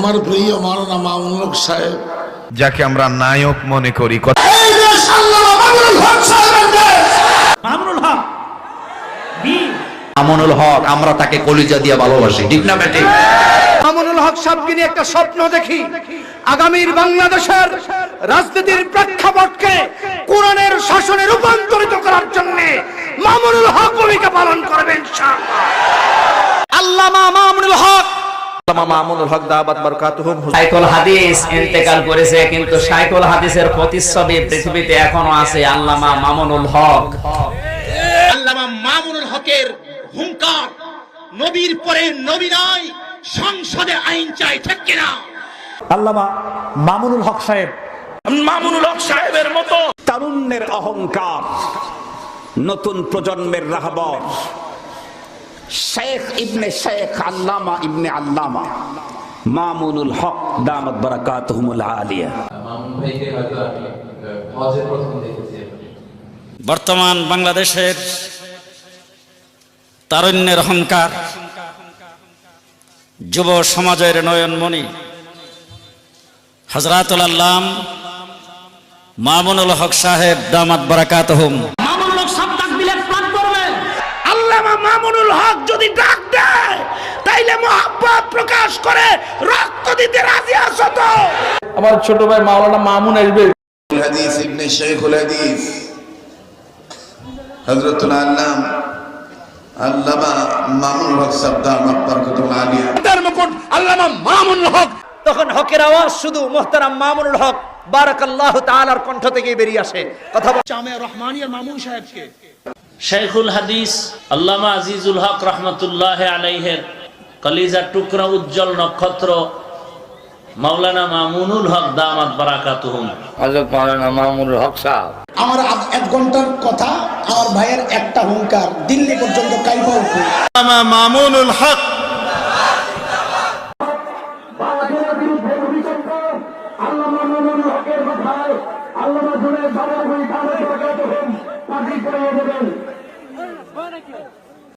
আমার প্রিয় মাওলানা মামুনুল হক সাহেব, যাকে আমরা নায়ক মনে করি। এই দেশ আল্লামা মামুনুল হক সাহেবের দেশ। মামুনুল হক মামুনুল হক, আমরা তাকে কলিজা দিয়ে ভালোবাসি, ঠিক না বেটি? মামুনুল হক সাহেবকে নিয়ে একটা স্বপ্ন দেখি, আগামীর বাংলাদেশের রাজনীতির প্রেক্ষাপটকে কোরআনের শাসনে রূপান্তরিত করার জন্য মামুনুল হক ভূমিকা পালন করবেন ইনশাআল্লাহ। আল্লামা মামুনুল হক, আল্লামা মামুনুল হক দাওয়াত বারাকাতুহুম। শাইখুল হাদিস ইন্তেকাল করেছে, কিন্তু শাইখুল হাদিসের প্রতিচ্ছবি পৃথিবীতে এখনো আছে, আল্লামা মামুনুল হক। আল্লামা মামুনুল হকের হুঙ্কার, নবীর পরে নবী নয়, সংসদে আইন চাই, ঠিক কিনা? আল্লামা মামুনুল হক সাহেব, মামুনুল হক সাহেবের মতো তারুণ্যের অহংকার, নতুন প্রজন্মের রাহবর, শেখ ইবনে শেখ আল্লামা ইবনে আল্লামা মামুনুল হক দামাত বারাকাতুহুমুল আলিয়া। বর্তমান বাংলাদেশের তারুণ্যের অহংকার, যুব সমাজের নয়নমণি হযরতুল আল্লাম মামুনুল হক সাহেব দামাত বারাকাতুহুম। মামুনুল হক সব ডাক দিলে প্রাণ করবে। আল্লামা মামুনুল হক যদি ডাক দেয় তাইলে মোহাব্বত প্রকাশ করে রক্ত দিতে রাজি আছো তো? আমার ছোট ভাই মাওলানা মামুন আসবে। হাদিস ইবনে শাইখুল হাদিস হযরতুল আল্লাম আল্লামা মামুনুল হক সাহেব দামাত বারাকাতুহুল আলিয়া। তার মুকুট আল্লামা মামুনুল হক। তখন হকের আওয়াজ শুধু মুহতারাম মামুনুল হক বারাকাল্লাহু তাআলার কণ্ঠ থেকে বেরিয়ে আসে। কথা জামিয়া রহমানিয়ার মামুন সাহেবকে শাইখুল হাদিস আল্লামা আজিজুল হক রহমতুল্লাহ আলাইহের কলিজার টুকরা উজ্জ্বল নক্ষত্র মাওলানা মামুনুল হক দামাত বারাকাতুহুম। হযরত মাওলানা মামুনুল হক সাহেব, আমার 1 ঘন্টার কথা, আমার ভাইয়ের একটা হুঙ্কার দিল্লি পর্যন্ত কাইফা উঠবে। আল্লামা মামুনুল হক আল্লামা মামুনুল হকের মাথায় আল্লামা জুনায়েদ বাবার বই দাওয়াত বারাকাতুহুম পাগড়ি পরিয়ে দেবেন।